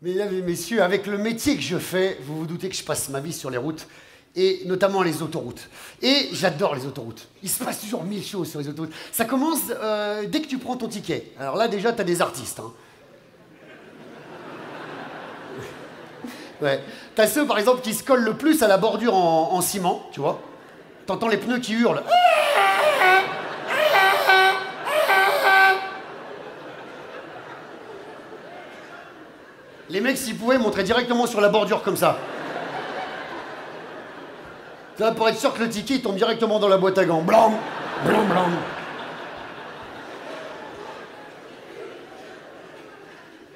Mesdames et messieurs, avec le métier que je fais, vous vous doutez que je passe ma vie sur les routes, et notamment les autoroutes. Et j'adore les autoroutes. Il se passe toujours mille choses sur les autoroutes. Ça commence dès que tu prends ton ticket. Alors là, déjà, t'as des artistes. Hein. Ouais. T'as ceux, par exemple, qui se collent le plus à la bordure en ciment, tu vois. T'entends les pneus qui hurlent. Les mecs, s'ils pouvaient, montraient directement sur la bordure comme ça. Ça, pour être sûr que le ticket il tombe directement dans la boîte à gants. Blam, blam, blam.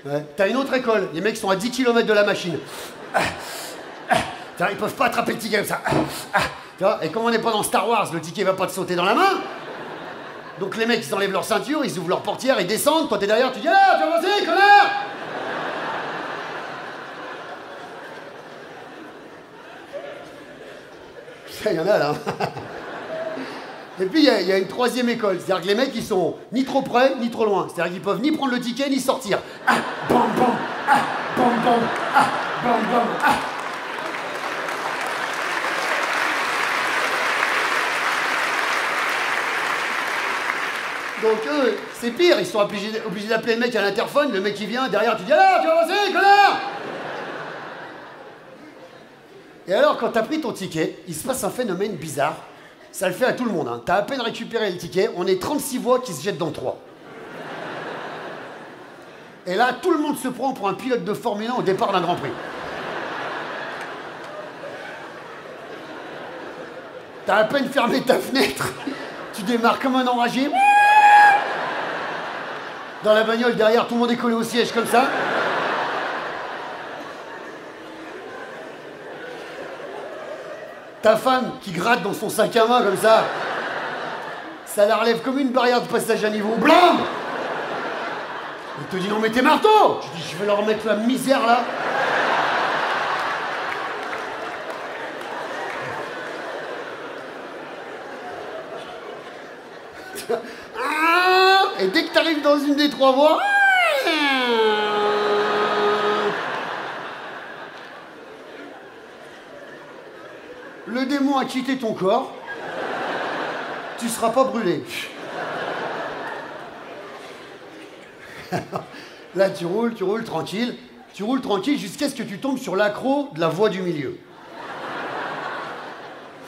Ouais. T'as une autre école. Les mecs sont à 10 km de la machine. Ils peuvent pas attraper le ticket comme ça. Tu vois, et comme on n'est pas dans Star Wars, le ticket va pas te sauter dans la main. Donc les mecs, ils enlèvent leur ceinture, ils ouvrent leur portière, ils descendent. Toi, t'es derrière, tu dis « Ah, tu vas avancer, connard !» Il y en a là. Et puis il y a une troisième école, c'est-à-dire que les mecs ils sont ni trop près ni trop loin, c'est-à-dire qu'ils peuvent ni prendre le ticket ni sortir. Ah, bam, bam, ah, bam, bam, ah, bam, bam, ah. Donc eux, c'est pire, ils sont obligés d'appeler le mec à l'interphone, le mec il vient, derrière tu dis « Alors, tu vas avancer, connard !» Et alors, quand t'as pris ton ticket, il se passe un phénomène bizarre. Ça le fait à tout le monde. Hein. T'as à peine récupéré le ticket, on est 36 voix qui se jettent dans 3. Et là, tout le monde se prend pour un pilote de Formule 1 au départ d'un Grand Prix. T'as à peine fermé ta fenêtre, tu démarres comme un enragé. Dans la bagnole, derrière, tout le monde est collé au siège comme ça. Ta femme qui gratte dans son sac à main comme ça, ça la relève comme une barrière de passage à niveau. Blam! Il te dit non mais t'es marteau! Je dis je vais leur mettre la misère là. Et dès que t'arrives dans une des 3 voies, le démon a quitté ton corps, tu seras pas brûlé. Là, tu roules tranquille. Tu roules tranquille jusqu'à ce que tu tombes sur l'accro de la voie du milieu.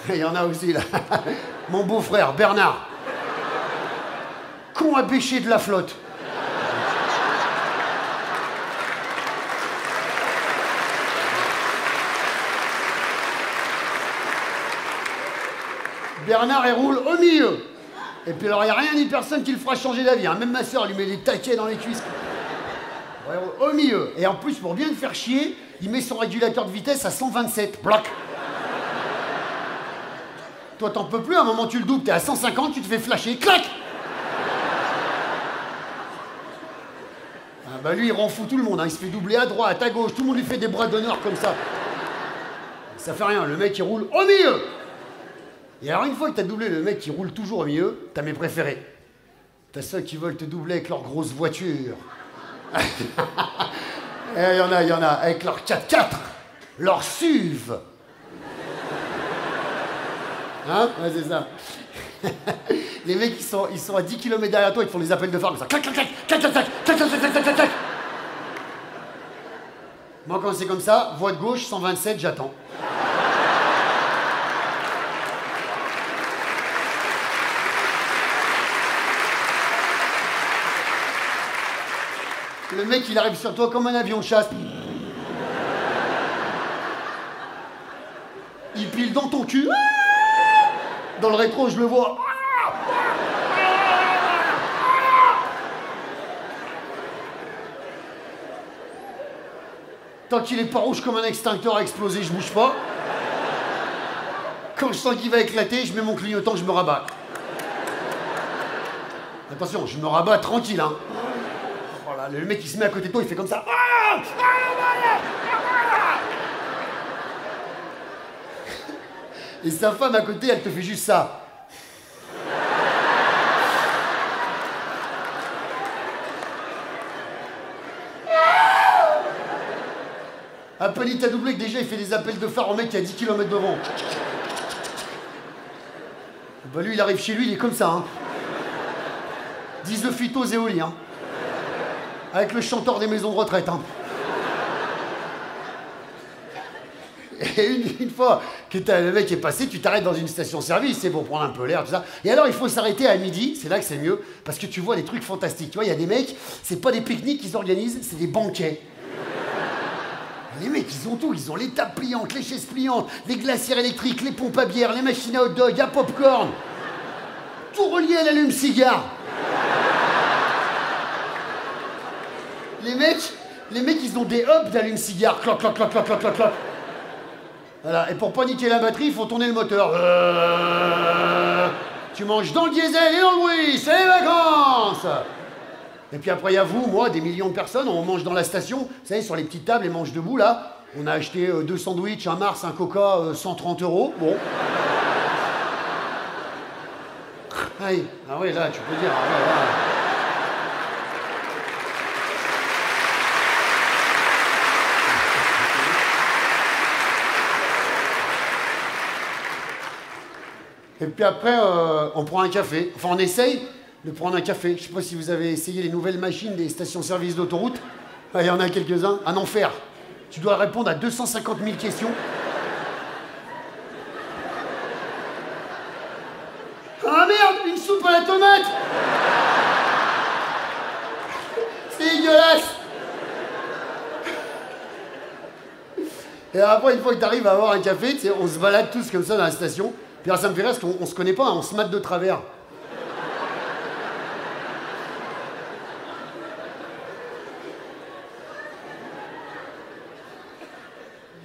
Il y en a aussi, là. Mon beau-frère, Bernard. Con à bêcher de la flotte. Bernard, il roule au milieu. Et puis alors, il n'y a rien ni personne qui le fera changer d'avis. Hein. Même ma soeur lui met des taquets dans les cuisses. Ouais, au milieu. Et en plus, pour bien le faire chier, il met son régulateur de vitesse à 127. Bloc. Toi, t'en peux plus. À un moment, tu le doubles, t'es à 150, tu te fais flasher. Clac. Ah bah lui, il rend fou tout le monde. Hein. Il se fait doubler à droite, à gauche. Tout le monde lui fait des bras d'honneur comme ça. Ça fait rien. Le mec, il roule au milieu. Et alors, une fois que t'as doublé le mec qui roule toujours au milieu, t'as mes préférés. T'as ceux qui veulent te doubler avec leur grosse voiture. Il y en a, avec leur 4x4, leur SUV. Hein? Ouais, c'est ça. Les mecs, ils sont à 10 km derrière toi, ils te font des appels de phare comme ça. Clac, clac, clac, clac, clac, clac, clac, clac, clac, clac, clac, clac. Moi, quand c'est comme ça, voie de gauche, 127, j'attends. Le mec, il arrive sur toi comme un avion de chasse. Il pile dans ton cul. Dans le rétro, je le vois. Tant qu'il est pas rouge comme un extincteur à exploser, je bouge pas. Quand je sens qu'il va éclater, je mets mon clignotant, je me rabats. Attention, je me rabats tranquille, hein. Le mec, il se met à côté de toi, il fait comme ça. Et sa femme à côté, elle te fait juste ça. Appelle, il t'a doublé que déjà il fait des appels de phare au mec qui a 10 km devant. Bah lui, il arrive chez lui, il est comme ça, hein. 10 phytos et Oli, hein. Avec le chanteur des maisons de retraite, hein. Et une fois que le mec est passé, tu t'arrêtes dans une station-service, c'est pour prendre un peu l'air, tout ça. Et alors, il faut s'arrêter à midi, c'est là que c'est mieux, parce que tu vois des trucs fantastiques. Tu vois, il y a des mecs, c'est pas des pique-niques qu'ils organisent, c'est des banquets. Les mecs, ils ont tout. Ils ont les tables pliantes, les chaises pliantes, les glacières électriques, les pompes à bière, les machines à hot dog, à popcorn. Tout relié à l'allume-cigare. Les mecs, ils ont des hubs d'allume-cigare. Cloc, cloc, cloc, cloc, cloc, cloc, cloc. Voilà, et pour pas niquer la batterie, il faut tourner le moteur. Tu manges dans le diesel et dans le bruit, c'est les vacances. Et puis après, il y a vous, moi, des millions de personnes, on mange dans la station, vous savez, sur les petites tables, les manches debout, là. On a acheté 2 sandwichs, un Mars, un Coca, 130 €. Bon. Ah oui, là, tu peux dire. Ah, ouais, là. Et puis après, on prend un café. Enfin, on essaye de prendre un café. Je sais pas si vous avez essayé les nouvelles machines des stations-service d'autoroute. Il y en a quelques-uns. Un enfer. Tu dois répondre à 250 000 questions. Ah merde, une soupe à la tomate. C'est dégueulasse. Et après, une fois que tu arrives à avoir un café, on se balade tous comme ça dans la station. Puis alors, ça me fait rire parce qu'on se connaît pas, hein, on se mate de travers.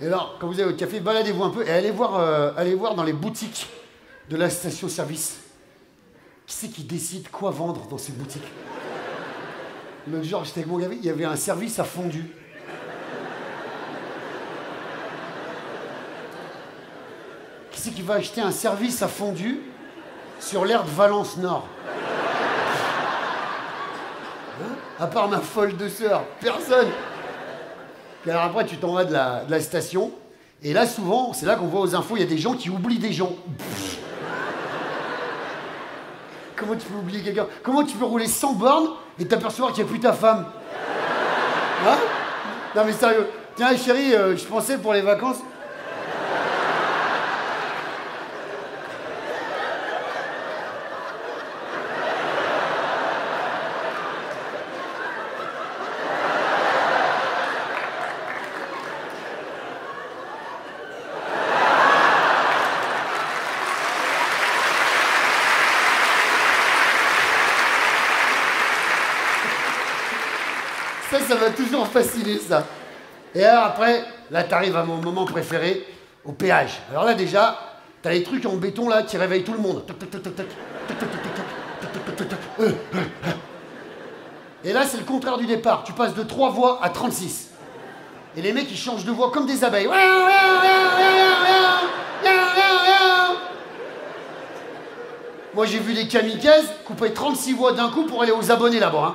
Et alors, quand vous avez votre café, baladez-vous un peu et allez voir dans les boutiques de la station-service. Qui c'est qui décide quoi vendre dans ces boutiques? L'autre jour, j'étais avec mon gamin, il y avait un service à fondu. Qui c'est qui va acheter un service à fondu sur l'aire de Valence Nord? Hein? À part ma folle de sœur, personne. Puis alors après, tu t'en vas de la station, et là, souvent, c'est là qu'on voit aux infos, il y a des gens qui oublient des gens. Pff. Comment tu peux oublier quelqu'un? Comment tu peux rouler 100 bornes et t'apercevoir qu'il n'y a plus ta femme? Hein? Non mais sérieux. Tiens, chérie, je pensais pour les vacances... Ça m'a toujours fasciné, ça. Et alors après, là, t'arrives à mon moment préféré, au péage. Alors là, déjà, t'as les trucs en béton, là, qui réveillent tout le monde. Et là, c'est le contraire du départ. Tu passes de 3 voix à 36. Et les mecs, ils changent de voix comme des abeilles. Moi, j'ai vu des kamikazes couper 36 voix d'un coup pour aller aux abonnés là-bas. Hein.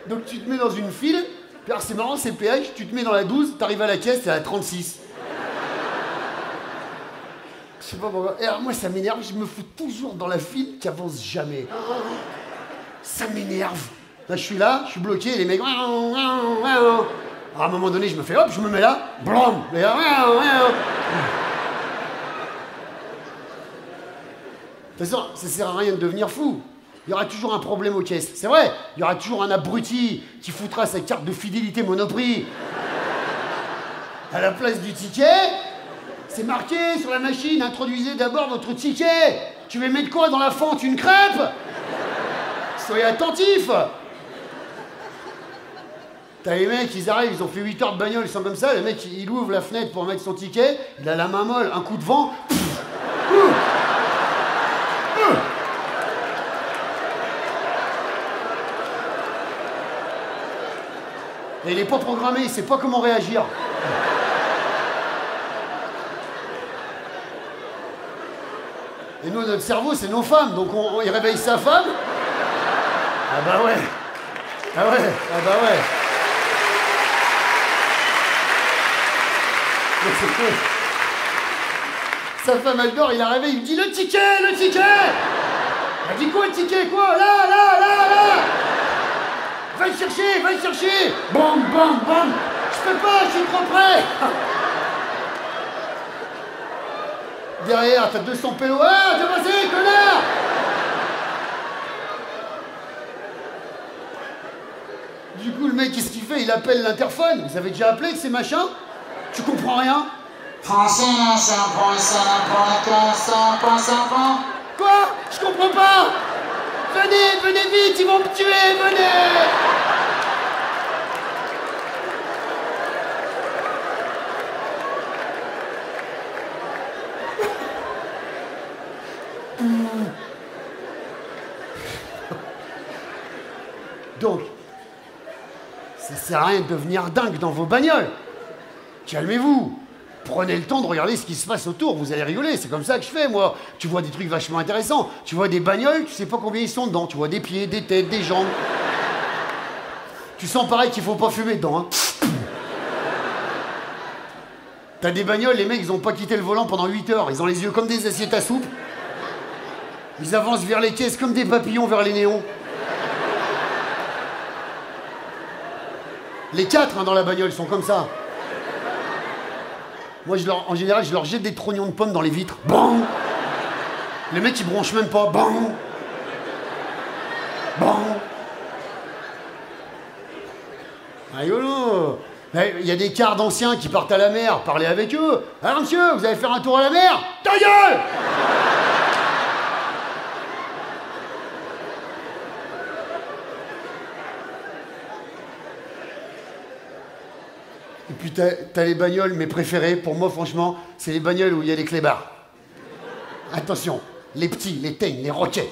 Donc tu te mets dans une file, puis alors c'est marrant, c'est le péage, tu te mets dans la 12, t'arrives à la caisse, t'es à la 36. Je sais pas pourquoi. Et alors moi ça m'énerve, je me fous toujours dans la file qui avance jamais. Ça m'énerve. Là je suis bloqué, et les mecs... Alors, à un moment donné, je me fais hop, je me mets là, blam. De toute façon, ça sert à rien de devenir fou. Il y aura toujours un problème aux caisses. C'est vrai, il y aura toujours un abruti qui foutra sa carte de fidélité Monoprix. À la place du ticket, c'est marqué sur la machine, introduisez d'abord votre ticket. Tu veux mettre quoi dans la fente? Une crêpe? Soyez attentifs. T'as les mecs, ils arrivent, ils ont fait 8 heures de bagnole, ils sont comme ça, le mec, il ouvre la fenêtre pour mettre son ticket, il a la main molle, un coup de vent. Et il n'est pas programmé, il ne sait pas comment réagir. Et nous, notre cerveau, c'est nos femmes. Donc il réveille sa femme. Ah bah ouais. Ah ouais. Ah bah ouais. Sa femme, elle dort, il la réveille, il me dit le ticket, le ticket. Elle dit quoi le ticket, quoi? Là, là, là, là. Va le chercher, va le chercher. Bam, bam, bam. Je peux pas, je suis trop près. Derrière, t'as 200 pélos. Ah, t'es passé, connard. Du coup, le mec, qu'est-ce qu'il fait? Il appelle l'interphone. Vous avez déjà appelé que ces machins? Tu comprends rien? Quoi? Je comprends pas. Venez, venez vite, ils vont me tuer, venez. Donc, ça sert à rien de devenir dingue dans vos bagnoles. Calmez-vous. Prenez le temps de regarder ce qui se passe autour. Vous allez rigoler. C'est comme ça que je fais, moi. Tu vois des trucs vachement intéressants. Tu vois des bagnoles, tu sais pas combien ils sont dedans. Tu vois des pieds, des têtes, des jambes. Tu sens pareil qu'il faut pas fumer dedans, hein. T'as des bagnoles, les mecs, ils ont pas quitté le volant pendant 8 heures. Ils ont les yeux comme des assiettes à soupe. Ils avancent vers les caisses comme des papillons vers les néons. Les 4 hein, dans la bagnole sont comme ça. Moi, en général, je leur jette des trognons de pommes dans les vitres. Bang! Les mecs, ils bronchent même pas. Bang! Bang! Rigolo! Il y a des quarts d'anciens qui partent à la mer. Parlez avec eux. Alors, monsieur, vous allez faire un tour à la mer? Ta gueule! Et puis t'as les bagnoles, mes préférées, pour moi franchement, c'est les bagnoles où il y a les clébards. Attention, les petits, les teignes, les roquets.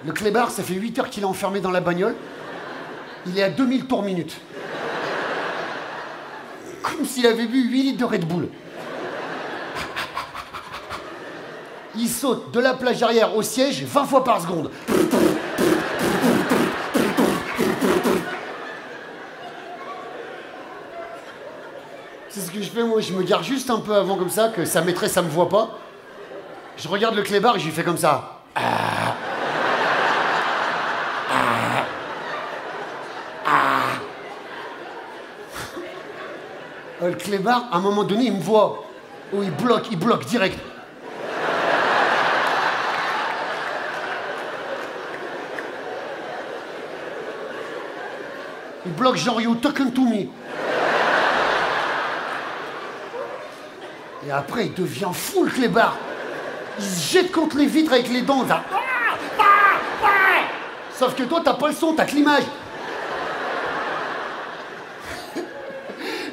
Le clébard, ça fait 8 heures qu'il est enfermé dans la bagnole. Il est à 2000 tours minute. Comme s'il avait bu 8 litres de Red Bull. Il saute de la plage arrière au siège 20 fois par seconde. C'est ce que je fais, moi, je me gare juste un peu avant comme ça, que sa maîtresse, ça me voit pas. Je regarde le clébard et je lui fais comme ça. Ah. Ah. Ah. Le clébard, à un moment donné, il me voit. Oh, il bloque direct. Il bloque genre, you talking to me. Et après, il devient fou, le clébard. Il se jette contre les vitres avec les dents. Ça... Sauf que toi, t'as pas le son, t'as que l'image.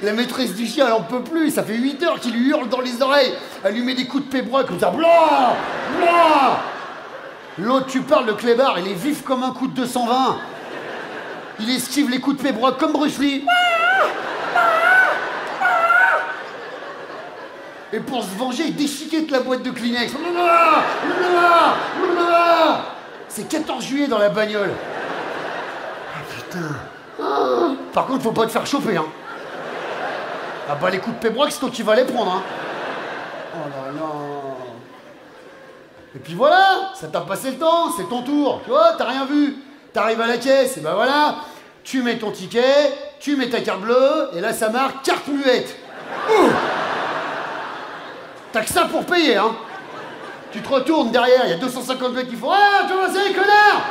La maîtresse du chien, elle en peut plus. Ça fait 8 heures qu'il lui hurle dans les oreilles. Elle lui met des coups de pébroi comme ça. Blah, blah. L'autre, tu parles, le clébard, il est vif comme un coup de 220. Il esquive les coups de pébroi comme Bruce Lee. Et pour se venger, il déchiquette la boîte de Kleenex. C'est 14 juillet dans la bagnole. Ah putain. Par contre, faut pas te faire choper, hein. Ah bah les coups de pébroi, c'est toi qui vas les prendre, hein. Oh là là. Et puis voilà, ça t'a passé le temps, c'est ton tour. Tu vois, t'as rien vu. T'arrives à la caisse, et ben voilà. Tu mets ton ticket, tu mets ta carte bleue, et là ça marque carte muette. T'as que ça pour payer, hein. Tu te retournes derrière, il y a 250 mecs qui font « Ah, tu vas passer, connard !»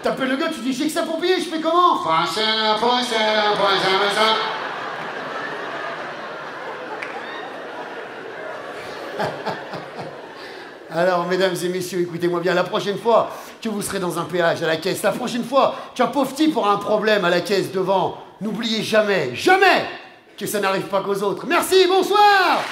T'appelles le gars, tu dis « J'ai que ça pour payer, je fais comment ?» Alors, mesdames et messieurs, écoutez-moi bien, la prochaine fois que vous serez dans un péage à la caisse, la prochaine fois qu'un pauvre type aura un problème à la caisse devant, n'oubliez jamais, jamais que ça n'arrive pas qu'aux autres. Merci, bonsoir.